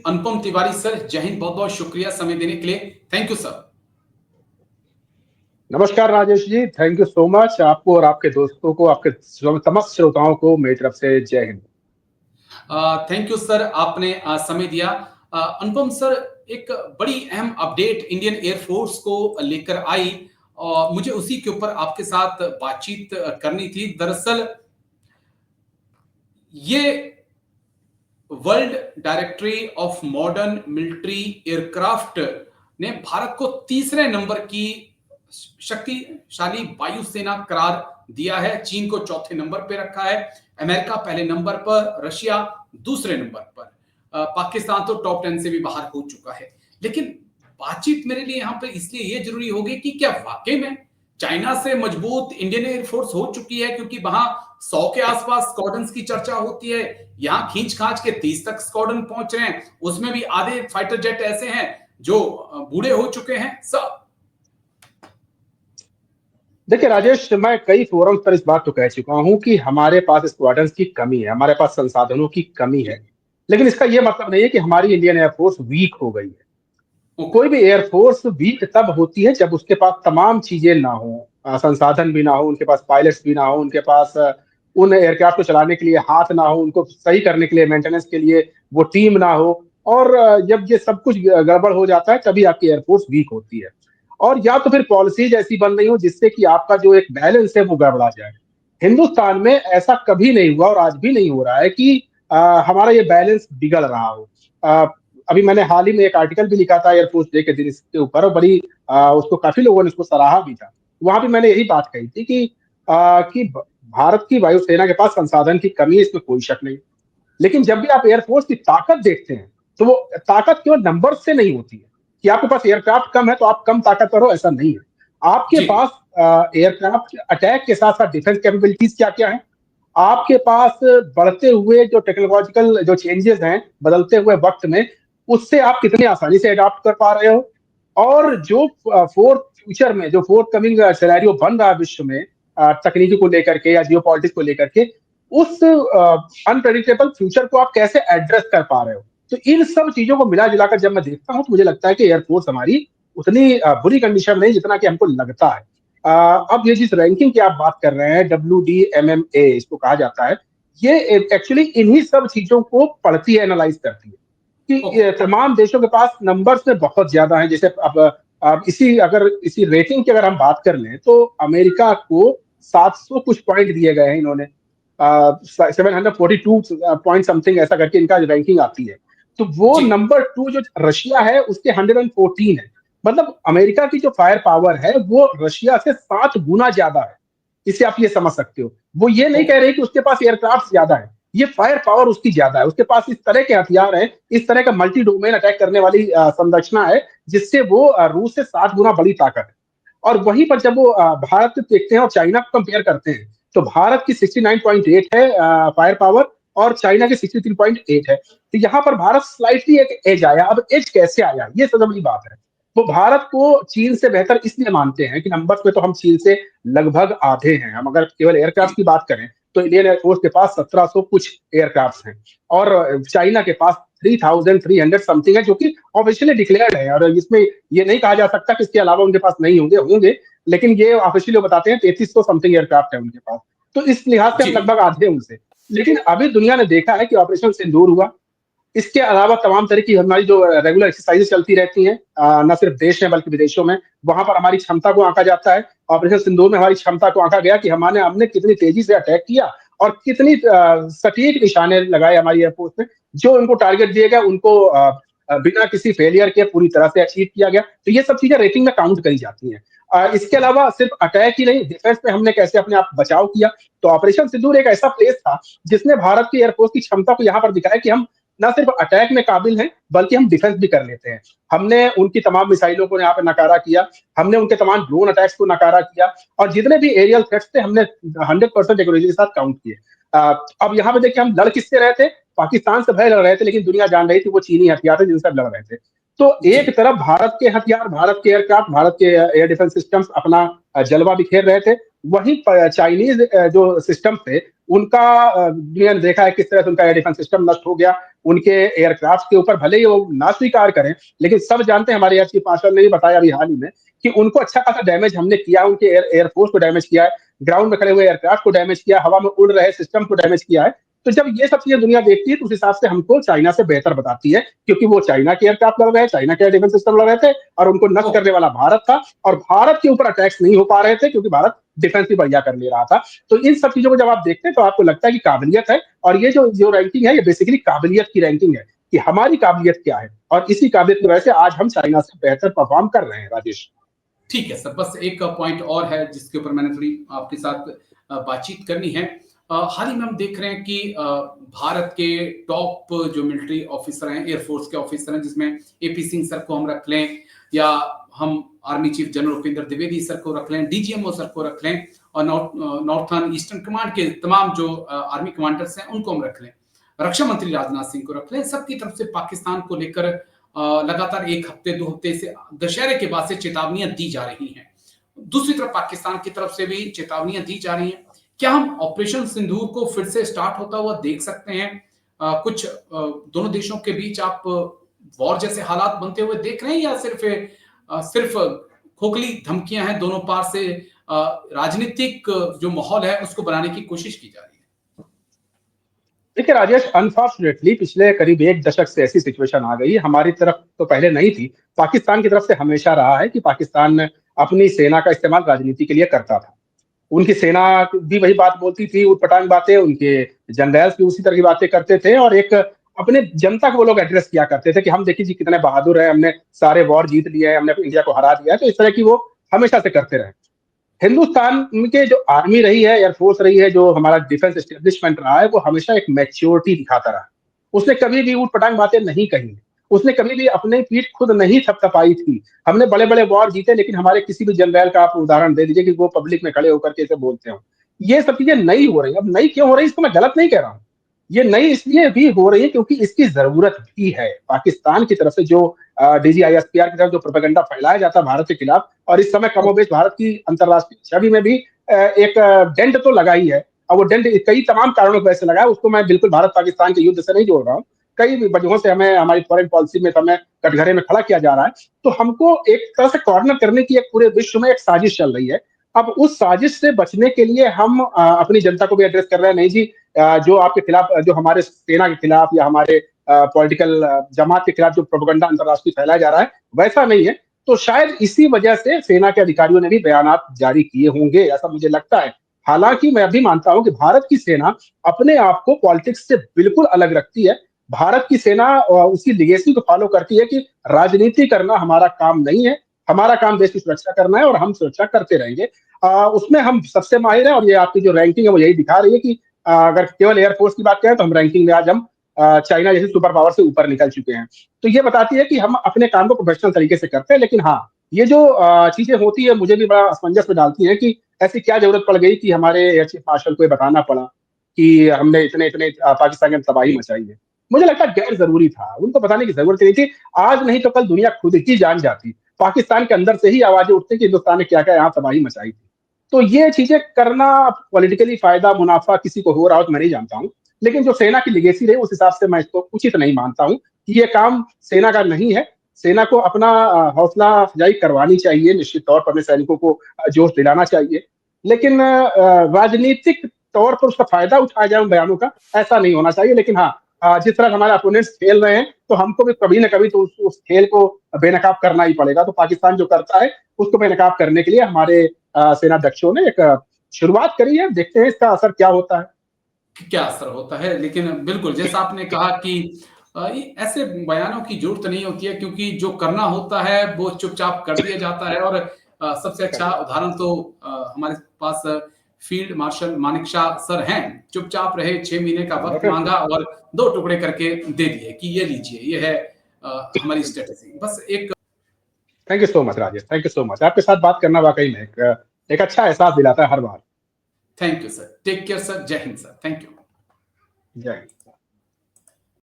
अनुपम Tiwari sir, जय हिंद। बहुत बहुत शुक्रिया समय देने के लिए। Thank you sir. नमस्कार Rajesh ji, thank you so much. आपको और आपके दोस्तों को, आपके समस्त श्रोताओं को मेरी तरफ से जय हिंद। थैंक यू सर, आपने समय दिया। अनुपम सर, एक बड़ी अहम अपडेट इंडियन एयरफोर्स को लेकर आई और मुझे उसी के ऊपर आपके साथ बातचीत करनी थी। दरअसल ये world directory of modern military aircraft ने भारत को तीसरे नंबर की शक्तिशाली वायुसेना करार दिया है। चीन को चौथे नंबर पे रखा है, अमेरिका पहले नंबर पर, रशिया दूसरे नंबर पर, पाकिस्तान तो टॉप 10 से भी बाहर हो चुका है। लेकिन बातचीत मेरे लिए यहां पर इसलिए यह जरूरी होगी कि क्या वाकई में चाइना से मजबूत इंडियन एयरफोर्स हो चुकी है, क्योंकि वहां 100 के आसपास स्क्वाड्रन्स की चर्चा होती है, यहां खींच खांच के 30 तक स्क्वाड्रन पहुंच रहे हैं, उसमें भी आधे फाइटर जेट ऐसे हैं जो बूढ़े हो चुके हैं सब। देखिए राजेश, मैं कई फोरम पर इस बात तो कह चुका हूं कि हमारे पास स्क्वाड्रन्स की कमी है, हमारे पास संसाधनों की कमी है। लेकिन इसका यह मतलब नहीं है कि हमारी इंडियन एयरफोर्स वीक हो गई है। कोई भी एयरफोर्स वीक तब होती है जब उसके पास तमाम चीजें ना हो, संसाधन भी ना हो, उनके पास पायलट्स भी ना हो, उनके पास उन एयरक्राफ्ट को चलाने के लिए हाथ ना हो, उनको सही करने के लिए, मेंटेनेंस के लिए वो टीम ना हो। और जब ये सब कुछ गड़बड़ हो जाता है तभी आपकी एयरफोर्स वीक होती है। और या तो फिर पॉलिसीज ऐसी बन रही हो जिससे कि आपका जो एक बैलेंस है वो गड़बड़ा जाए। हिंदुस्तान में ऐसा कभी नहीं हुआ और आज भी नहीं हो रहा है कि हमारा ये बैलेंस बिगड़ रहा हो। अभी मैंने हाल ही में एक आर्टिकल भी लिखा था एयरफोर्स डे के दिन इसके ऊपर, और बड़ी उसको काफी लोगों ने उसको सराहा भी था। वहां भी मैंने यही बात कही थी कि भारत की वायुसेना के पास संसाधन की कमी है, इसमें कोई शक नहीं। लेकिन जब भी आप एयरफोर्स की ताकत देखते हैं तो वो ताकत केवल नंबर से नहीं होती है कि आपके पास एयरक्राफ्ट कम है तो आप कम ताकतवर हो, ऐसा नहीं है। आपके पास एयरक्राफ्ट अटैक के साथ साथ डिफेंस कैपेबिलिटीज क्या क्या है, आपके पास बढ़ते हुए जो टेक्नोलॉजिकल जो चेंजेस हैं बदलते हुए वक्त में, उससे आप कितनी आसानी से अडॉप्ट कर पा रहे हो। और जो फोर्थ फ्यूचर में जो फोर्थ कमिंग सिनेरियो बन रहा है विश्व में, तकनीकी को लेकर के या जियो पॉलिटिक्स को लेकर के, उस अनप्रेडिक्टेबल फ्यूचर को आप कैसे एड्रेस कर पा रहे हो। तो इन सब चीजों को मिला जुलाकर जब मैं देखता हूं तो मुझे लगता है कि एयरफोर्स हमारी उतनी बुरी कंडीशन नहीं जितना कि हमको लगता है। अब ये जिस रैंकिंग की आप बात कर रहे हैं, WDMMA इसको कहा जाता है, ये एक्चुअली इन्हीं सब चीजों को पढ़ती है, एनालाइज करती है कि तमाम देशों के पास नंबर्स में बहुत ज्यादा है। जैसे अब इसी रेटिंग की अगर हम बात कर लें तो अमेरिका को 700 कुछ पॉइंट दिए गए हैं इन्होंने, 742 पॉइंट समथिंग ऐसा करके इनका रैंकिंग आती है। तो वो नंबर 2 जो रशिया है उसके 114 है। मतलब अमेरिका की जो फायर पावर है वो रशिया से 7 गुना ज्यादा है। इसे आप ये समझ सकते हो। वो ये नहीं कह रहे कि उसके पास एयरक्राफ्ट ज्यादा है, ये फायर पावर उसकी ज्यादा है, उसके पास इस तरह के हथियार है, इस तरह का मल्टी डोमेन अटैक करने वाली संरचना है जिससे वो रूस से 7 गुना बड़ी ताकत है। और वहीं पर जब वो भारत देखते हैं और चाइना को कंपेयर करते हैं तो भारत की 69.8 है फायर पावर और चाइना की 63.8 है। तो यहाँ पर भारत स्लाइटली एक एज आया। अब एज कैसे आया, ये सबसे बड़ी बात है। वो भारत को चीन से बेहतर इसलिए मानते हैं कि नंबर्स में तो हम चीन से लगभग आधे हैं। हम अगर केवल एयरक्राफ्ट की बात करें तो इंडियन एयरफोर्स के पास 1700 कुछ एयरक्राफ्ट हैं और चाइना के पास 3300 समथिंग है, जो कि ऑफिशियली डिक्लेयर्ड है। और इसमें ये नहीं कहा जा सकता कि इसके अलावा उनके पास नहीं होंगे, होंगे, लेकिन ये ऑफिशियली बताते हैं 3300 समथिंग एयरक्राफ्ट है उनके पास। तो इस लिहाज से हम लगभग आधे उनसे। लेकिन अभी दुनिया ने देखा है कि ऑपरेशन सिंदूर हुआ, इसके अलावा तमाम तरह की हमारी जो रेगुलर एक्सरसाइजेस चलती रहती हैं, न सिर्फ देश में बल्कि विदेशों में, वहां पर हमारी क्षमता को आंका जाता है। ऑपरेशन सिंदूर में हमारी क्षमता को आंका गया कि हमने कितनी तेजी से अटैक किया और कितनी सटीक निशाने लगाए हमारी एयरफोर्स ने। जो उनको टारगेट दिए गए उनको बिना किसी फेलियर के पूरी तरह से अचीव किया गया। तो ये सब चीजें रेटिंग में काउंट करी जाती हैं। इसके अलावा सिर्फ अटैक ही नहीं, डिफेंस में हमने कैसे अपने आप बचाव किया। तो ऑपरेशन सिंदूर एक ऐसा प्लेस था जिसने भारत की एयरफोर्स की क्षमता को यहाँ पर दिखाया कि हम न सिर्फ अटैक में काबिल हैं बल्कि हम डिफेंस भी कर लेते हैं। हमने उनकी तमाम मिसाइलों को यहाँ पर नकारा किया, हमने उनके तमाम ड्रोन अटैक्स को नकारा किया और जितने भी एरियल थ्रेट्स थे हमने 100% एक्यूरेसी के साथ काउंट किए। अब यहाँ पे देखिए हम लड़ किससे रहे थे, पाकिस्तान से भले लड़ रहे थे, लेकिन दुनिया जान रही थी वो चीनी हथियार थे जिनसे लड़ रहे थे। तो एक तरफ भारत के हथियार, भारत के एयरक्राफ्ट, भारत के एयर डिफेंस सिस्टम्स अपना जलवा बिखेर रहे थे वहीं चाइनीज जो सिस्टम थे उनका दुनिया ने देखा है किस तरह से उनका एयर डिफेंस सिस्टम नष्ट हो गया। उनके एयरक्राफ्ट के ऊपर भले ही वो ना स्वीकार करें, लेकिन सब जानते हैं, हमारे एयर चीफ मार्शल ने भी बताया अभी हाल ही में कि उनको अच्छा खासा डैमेज हमने किया, उनके एयरफोर्स को डैमेज किया है, ग्राउंड में खड़े हुए एयरक्राफ्ट को डैमेज किया, हवा में उड़ रहे सिस्टम को डैमेज किया है। तो जब ये सब चीजें दुनिया देखती है तो उस हिसाब से हमको चाइना से बेहतर बताती है, क्योंकि वो चाइना के एयरक्राफ्ट लड़ रहे हैं, चाइना के एयर डिफेंस सिस्टम लड़ रहे थे, और उनको नष्ट करने वाला भारत था, और भारत के ऊपर अटैक्स नहीं हो पा रहे थे क्योंकि भारत डिफेंस भी बढ़िया कर ले रहा था। तो इन सब चीजों को जब आप देखते हैं तो आपको लगता है कि काबिलियत है, और ये जो जो रैंकिंग है ये बेसिकली काबिलियत की रैंकिंग है कि हमारी काबिलियत क्या है, और इसी काबिलियत की वजह से आज हम चाइना से बेहतर परफॉर्म कर रहे हैं। राजेश, ठीक है सर, बस एक पॉइंट और है जिसके ऊपर मैंने थोड़ी आपके साथ बातचीत करनी है। हाल ही में हम देख रहे हैं कि भारत के टॉप जो मिलिट्री ऑफिसर हैं, एयरफोर्स के ऑफिसर हैं, जिसमें एपी सिंह सर को हम रख लें, या हम army chief general Upendra Dwivedi sir को रख लें, डीजीएमओ सर को रख लें, और नॉर्थर्न ईस्टर्न कमांड के तमाम जो आर्मी कमांडर्स हैं उनको हम रख लें, रक्षा मंत्री राजनाथ सिंह को रख लें, सबकी तरफ से पाकिस्तान को लेकर लगातार एक हफ्ते 2 हफ्ते से दशहरे के बाद से चेतावनियां दी जा रही हैं। दूसरी तरफ पाकिस्तान की तरफ से भी चेतावनियां दी जा रही हैं। क्या हम ऑपरेशन सिंदूर को फिर से स्टार्ट होता हुआ देख सकते हैं? कुछ दोनों देशों के बीच आप वॉर जैसे हालात बनते हुए देख रहे हैं, या सिर्फ खोखली धमकियां हैं दोनों पार से, राजनीतिक जो माहौल है उसको बनाने की कोशिश की जा रही है? देखिए राजेश, अनफॉर्चुनेटली पिछले करीब 1 दशक से ऐसी सिचुएशन आ गई, हमारी तरफ तो पहले नहीं थी, पाकिस्तान की तरफ से हमेशा रहा है कि पाकिस्तान अपनी सेना का इस्तेमाल राजनीति के लिए करता था। उनकी सेना भी वही बात बोलती थी, उटपटांग बातें, उनके जनरल्स भी उसी तरह की बातें करते थे, और एक अपने जनता को वो लोग एड्रेस किया करते थे कि हम देखिए जी कितने बहादुर हैं, हमने सारे वॉर जीत लिए हैं, हमने इंडिया को हरा दिया है। तो इस तरह की वो हमेशा से करते रहे। हिंदुस्तान के जो आर्मी रही है, एयरफोर्स रही है, जो हमारा डिफेंस एस्टेब्लिशमेंट रहा है, वो हमेशा एक मैच्योरिटी दिखाता रहा। उसने कभी भी ऊट-पटांग बातें नहीं कही। उसने कभी भी अपनी पीठ खुद नहीं थपथपाई थी। हमने बड़े-बड़े वॉर जीते, लेकिन हमारे किसी भी जनरल का आप उदाहरण दे दीजिए कि वो पब्लिक में खड़े होकर के ऐसे बोलते हो। ये सब चीजें नई हो रही हैं। अब नई क्यों हो रही है, इसको मैं गलत नहीं कह रहा हूँ। ये नई इसलिए भी हो रही है क्योंकि इसकी जरूरत भी है। पाकिस्तान की तरफ से जो डीजीआईएसपीआर की तरफ जो प्रोपेगेंडा फैलाया जाता है भारत के खिलाफ, और इस समय कमोबेश भारत की अंतर्राष्ट्रीय छवि में भी एक डेंट तो लगा ही है। और वो डेंट कई तमाम कारणों की वजह से लगा है। उसको मैं बिल्कुल भारत पाकिस्तान के युद्ध से नहीं जोड़ रहा हूँ। कई भी वजहों से हमें हमारी फॉरेन पॉलिसी में हमें कटघरे में खड़ा किया जा रहा है। तो हमको एक तरह से कॉर्नर करने की एक पूरे विश्व में एक साजिश चल रही है। अब उस साजिश से बचने के लिए हम अपनी जनता को भी एड्रेस कर रहे हैं, नहीं जी जो आपके खिलाफ, जो हमारे सेना के खिलाफ या हमारे पॉलिटिकल जमात के खिलाफ जो प्रोपेगेंडा अंतर्राष्ट्रीय फैलाया जा रहा है, वैसा नहीं है। तो शायद इसी वजह से सेना के अधिकारियों ने भी बयानात जारी किए होंगे, ऐसा मुझे लगता है। हालांकि मैं भी मानता हूं कि भारत की सेना अपने आप को पॉलिटिक्स से बिल्कुल अलग रखती है। भारत की सेना उसी लिगेसी को फॉलो करती है कि राजनीति करना हमारा काम नहीं है। हमारा काम देश की सुरक्षा करना है, और हम सुरक्षा करते रहेंगे। उसमें हम सबसे माहिर है, और ये आपकी जो रैंकिंग है वो यही दिखा रही है कि अगर केवल एयरफोर्स की बात करें तो हम रैंकिंग में आज हम चाइना जैसे सुपर पावर से ऊपर निकल चुके हैं। तो ये बताती है कि हम अपने काम को प्रोफेशनल तरीके से करते हैं। लेकिन हाँ, ये जो चीजें होती है मुझे भी बड़ा असमंजस में डालती है कि ऐसी क्या जरूरत पड़ गई कि हमारे एयर चीफ मार्शल को ये बताना पड़ा कि हमने इतने इतने पाकिस्तान में तबाही मचाई है। मुझे लगता है गैर जरूरी था, उनको बताने की जरूरत नहीं थी। आज नहीं तो कल दुनिया खुद ही जान जाती, पाकिस्तान के अंदर से ही आवाजें उठती कि हिंदुस्तान ने क्या क्या यहाँ तबाही मचाई थी। तो ये चीजें करना पॉलिटिकली फायदा मुनाफा किसी को हो रहा हो तो मैं नहीं जानता हूँ, लेकिन जो सेना की लिगेसी रही उस हिसाब से मैं इसको उचित नहीं मानता हूँ कि ये काम सेना का नहीं है। सेना को अपना हौसला अफजाई करवानी चाहिए, निश्चित तौर पर अपने सैनिकों को जोश दिलाना चाहिए, लेकिन राजनीतिक तौर पर उसका फायदा उठाया जाए उन बयानों का, ऐसा नहीं होना चाहिए। लेकिन हाँ, जिस तरह हमारे अपोनेंट्स खेल रहे हैं तो हमको भी कभी ना कभी तो उस खेल को बेनकाब करना ही पड़ेगा। तो पाकिस्तान जो करता है उसको बेनकाब करने के लिए हमारे सेनाध्यक्षों ने एक शुरुआत करी है। देखते हैं इसका असर क्या होता है। क्या असर होता है, लेकिन बिल्कुल जैसा आपने कहा कि ऐसे बयानों की जरूरत नहीं होती है, क्योंकि जो करना होता है वो चुपचाप कर दिया जाता है। और सबसे अच्छा उदाहरण तो हमारे पास फील्ड मार्शल मानेकशॉ सर हैं, चुपचाप रहे, 6 महीने का वक्त मांगा और 2 टुकड़े करके दे दिए कि ये लीजिए, ये है हमारी स्ट्रेटेजी। बस एक thank you so much Rajesh, thank you so much. आपके साथ बात करना वाकई में एक अच्छा एहसास दिलाता है हर बार। Thank you sir, take care sir, जय हिंद सर, थैंक यू। जय हिंद।